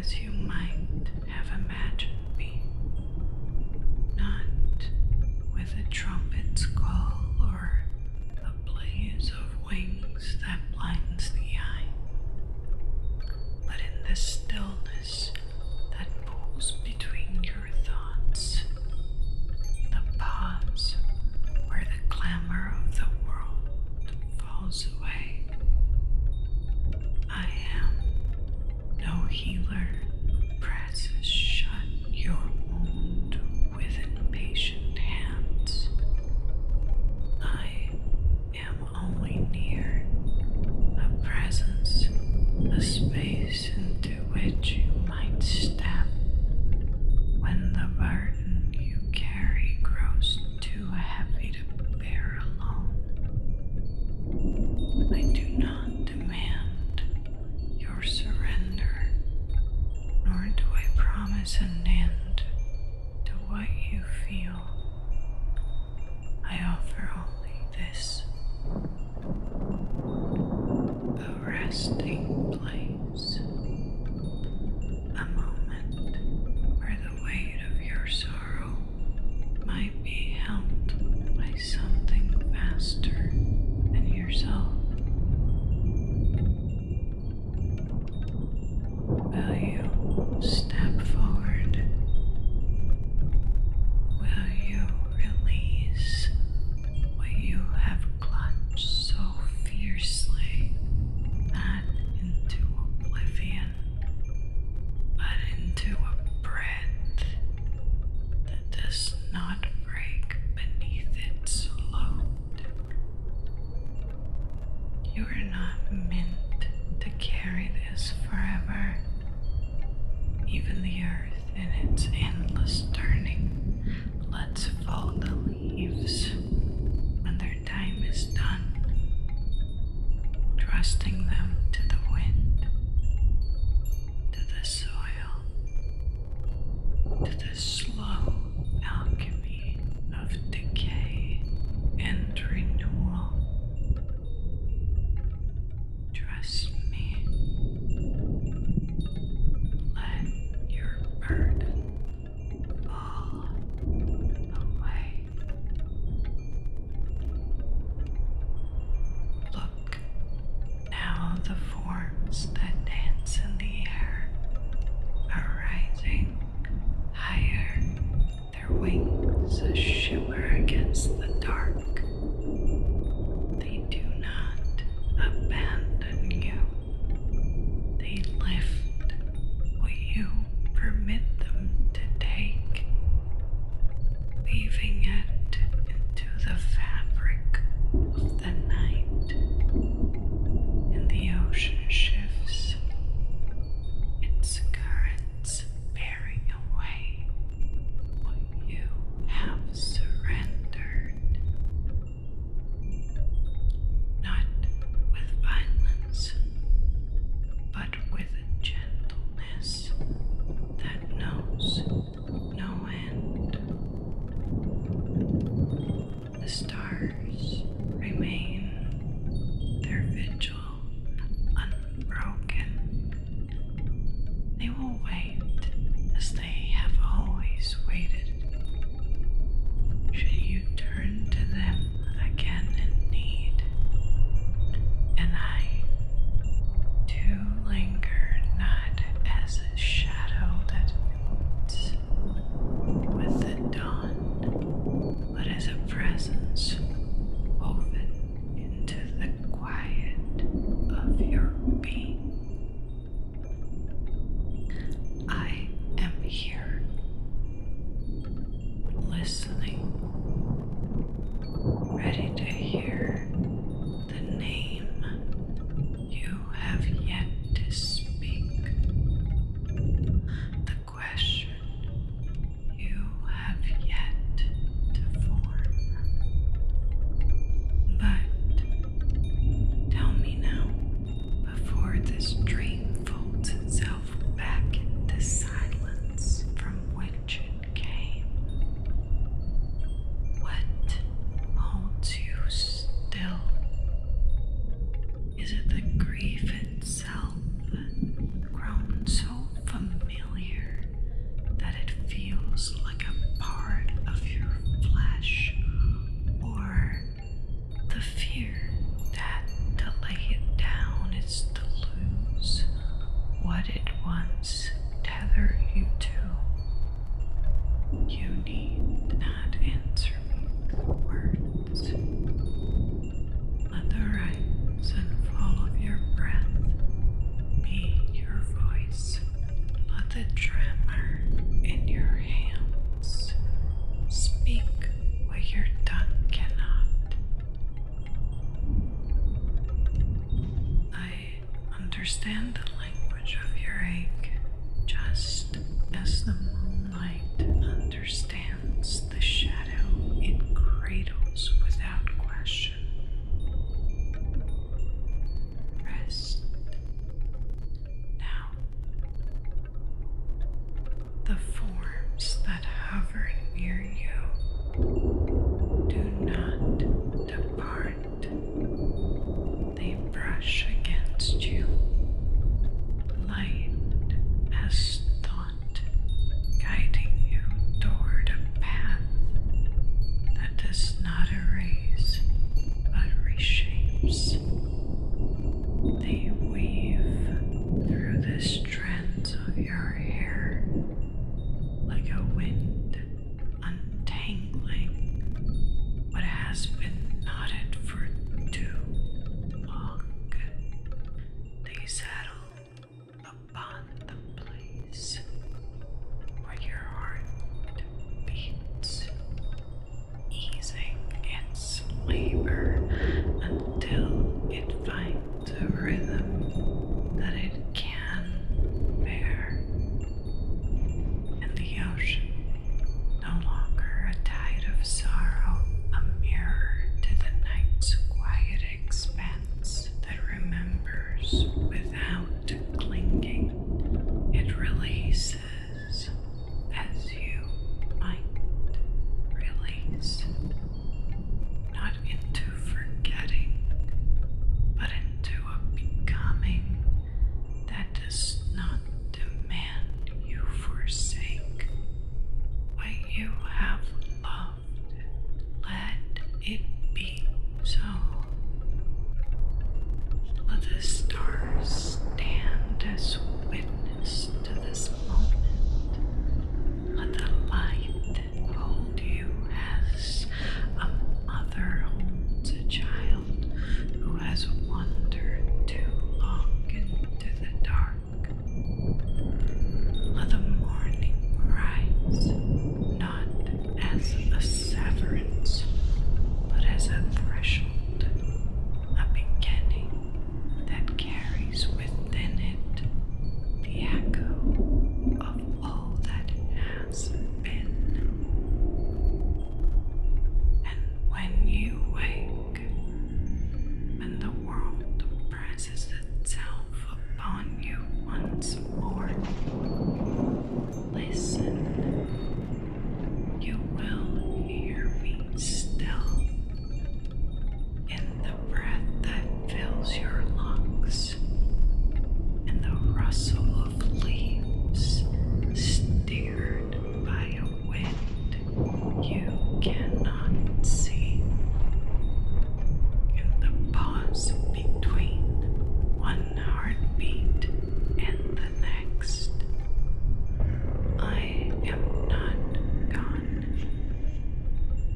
as you might have imagined me, not with a trumpet's call or a blaze of wings that blinds the eye, but in the stillness that pulls between your thoughts, the pause where the clamor of the world falls away. I am no healer who presses shut your wound with impatient hands. I am only near, a presence, a space into which you might step when the burden you carry grows too heavy to bear alone. I do not demand your surrender, nor do I promise an end to what you feel. I offer only this, a resting place, a moment where the weight of your sorrow might be held by something vaster than yourself. Will you step forward? Will you release what you have clutched so fiercely, not into oblivion, but into a breath that does not break beneath its load? You are not meant to carry this forever. Even the earth in its endless turning lets fall the leaves when their time is done, trusting them to the wind, to the soil, to the slow alchemy of decay and renewal. Trust me. Let your burden fall away. Look now, the forms that dance in the air are rising higher, their wings a shimmer against the dark. They do not abandon you. They lift what you permit them to take, weaving it into the fabric of the night. And the ocean shifts, its currents bearing away what you have surrendered. the fear that to lay it down is to lose what it once tethered you to. You need not answer me with words. Let the rise and fall of your breath be your voice. Let the tremor in your hands speak what your tongue cannot. I understand the language of your ache, just as the moonlight understands the shadow it cradles without question. Rest now. The forms that hover near you do not depart. They brush against you. Light as thought, guiding you toward a path that does not erase but reshapes. They weave through the strands of your hair like a wind untangling what has been knotted for too long. They settle upon the place where your heart beats, easing its labor until it finds a rhythm that it can bear. And the ocean, no longer a tide of sorrow, a mirror to the night's quiet expanse that remembers without clinging. It releases as you might release, not into forgetting, but into a becoming that does not demand you forsake what you have loved. Let it be so. Let the stars stand as witness to this moment. Let the light hold you as a mother holds a child who has wandered too long into the dark. Let the morning rise, not as a severance, but as a threshold, a beginning that carries within it the echo of all that has been. And when you wake, when the world presses itself upon you once more, listen. You will hear me still in the breath that fills your lungs, in the rustle of leaves steered by a wind you cannot see, in the pause between one heartbeat and the next. I am not gone.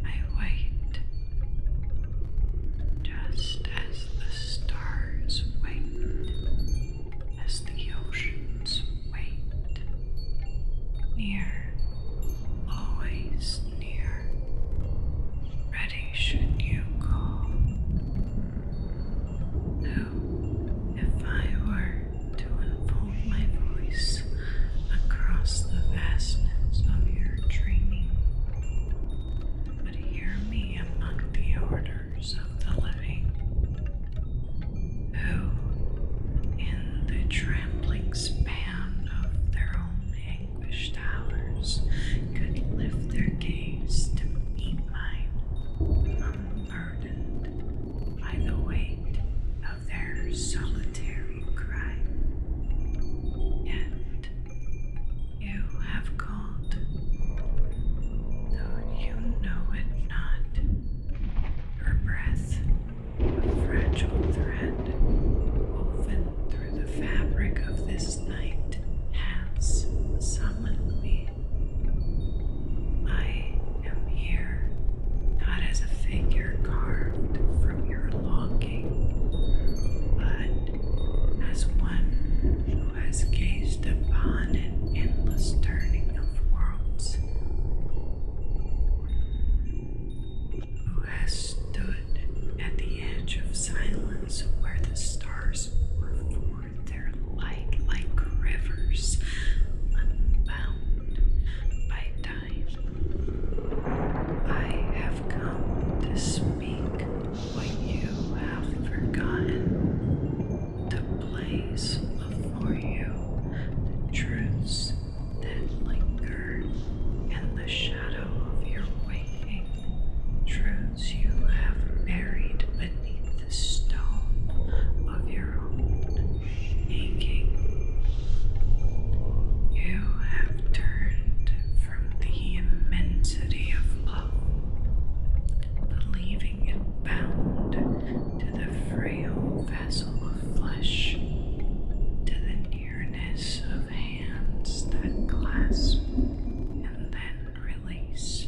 I wait, just as the stars wait, as the oceans wait. Near, always near, ready should you call. Who, if I were to unfold my voice across the vastness of your dreaming, would hear me among the orders of the living, spiritual thread woven through the fabric of this night has summoned me. I am here not as a figure carved from your longing, but as one who has gazed upon an endless turning of worlds, who has stood at the edge of silence where the stars pour forth their light like rivers, unbound by time. I have come to speak what you have forgotten, to place before you the truths that linger in the shadow of your waking, truths you have buried beneath the stone of your own aching. You have turned from the immensity of love, believing it bound to the frail vessel of flesh, to the nearness of hands that clasp and then release.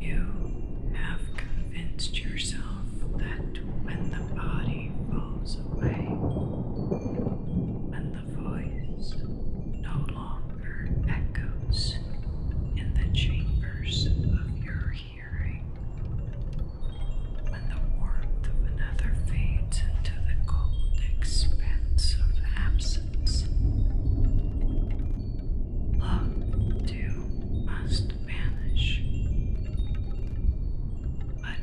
You have convinced yourself that when the body falls away, when the voice no longer echoes in the chambers of your hearing, when the warmth of another fades into the cold expanse of absence, love too must vanish. But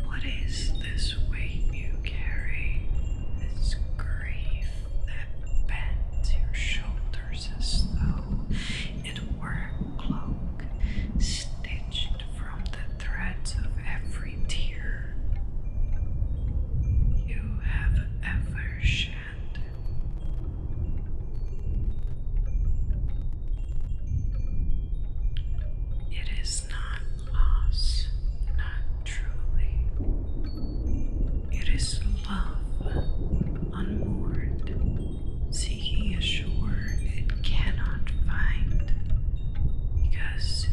what is this weight you carry, this grief that bends your shoulders as though it were a cloak stitched from the threads of every tear you have ever shed? It is not loss, not truly. It is love unmoored, seeking a shore it cannot find, because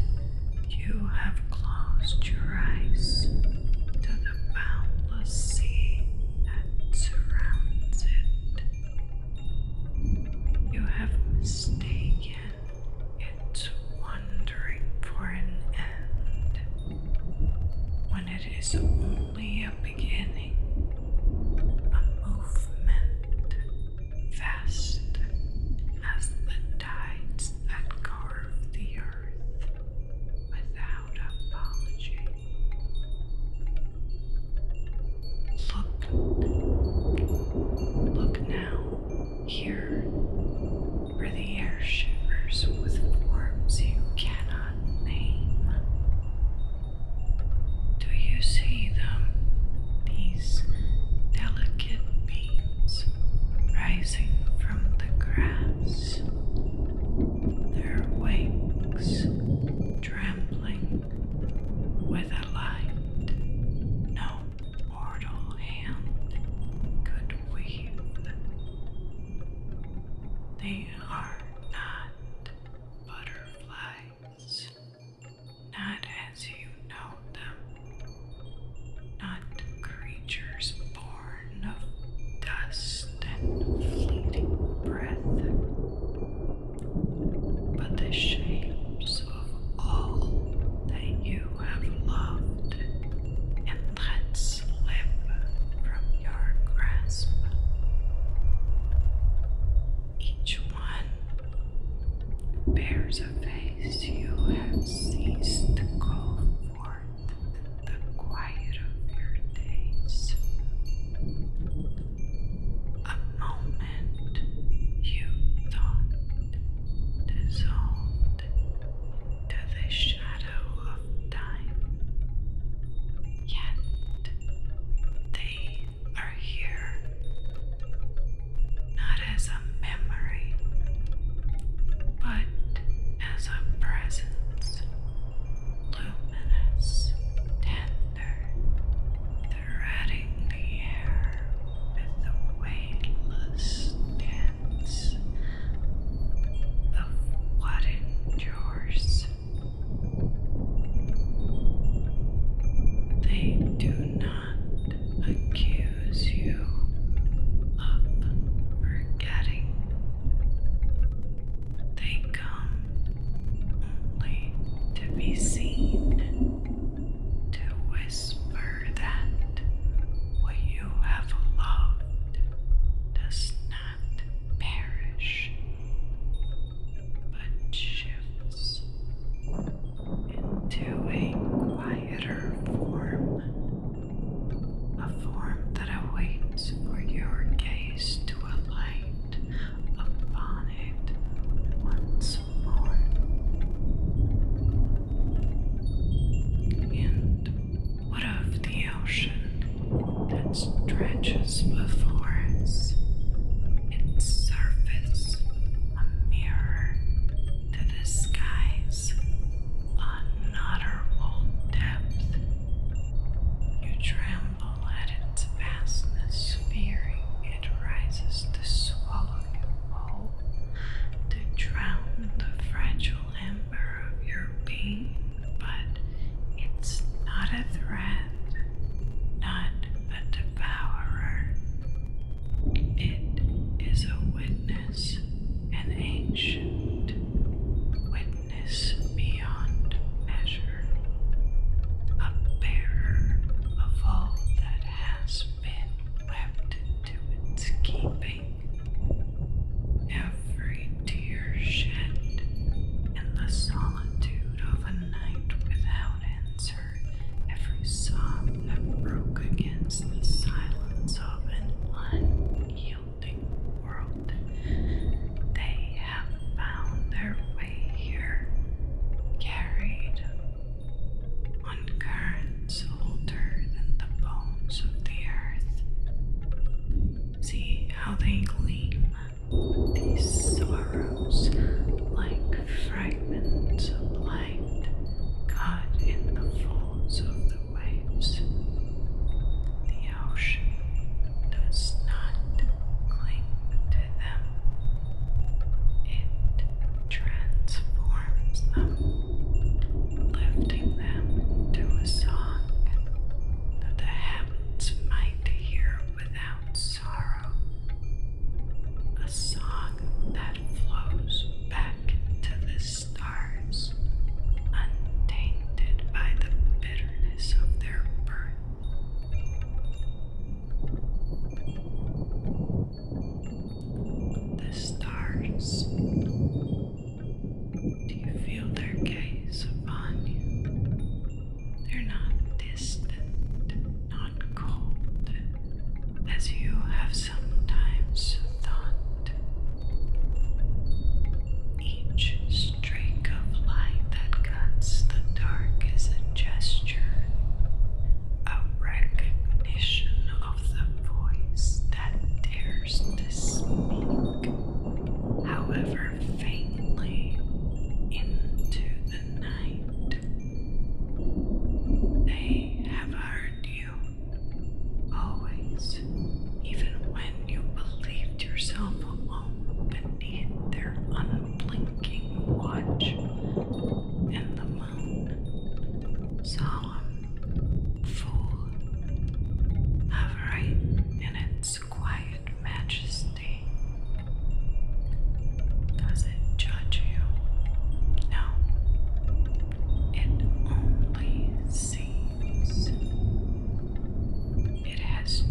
you have closed your eyes to the boundless sea that surrounds it. You have mistaken its wandering for an end, when it is only a beginning, a movement vast as the tides that carve the earth without apology. Look now, here, where the air shivers with forms you cannot name. Do you see them, these delicate beams rising from the grass, their wings trembling with a light no mortal hand could weave? They are not butterflies, not as you know them, not creatures born of dust and fleeting breath, but the shapes of all that you have loved and let slip from your grasp. Each one bears a face you have ceased to call forth in the quiet of your days. A moment you thought dissolved into the shadow of time. Yet they are here, not as a memory, but as foe that has been wept to its keeping. Every tear shed in the solitude of a night without answer, every sob that broke against the silence of an unyielding world, they have found their way here, carried on currents older than the bones of the earth. See how they gleam, these sorrows, like fragments of light caught in the folds of the waves. The ocean does not cling to them. It transforms them, lifting them to a song that the heavens might hear without sorrow. A song that flows back to the stars, untainted by the bitterness of their birth. The stars, do you feel their gaze upon you? They're not distant, not cold, as you have sometimes thought. Each streak of light that cuts the dark is a gesture, a recognition of the voice that dares to speak, however faintly, into the night. They have heard you, always, even when you believed yourself alone beneath their unblinking watch. And the moon, solemn, full of right in its quiet majesty, does it judge you? No. It only sees. It has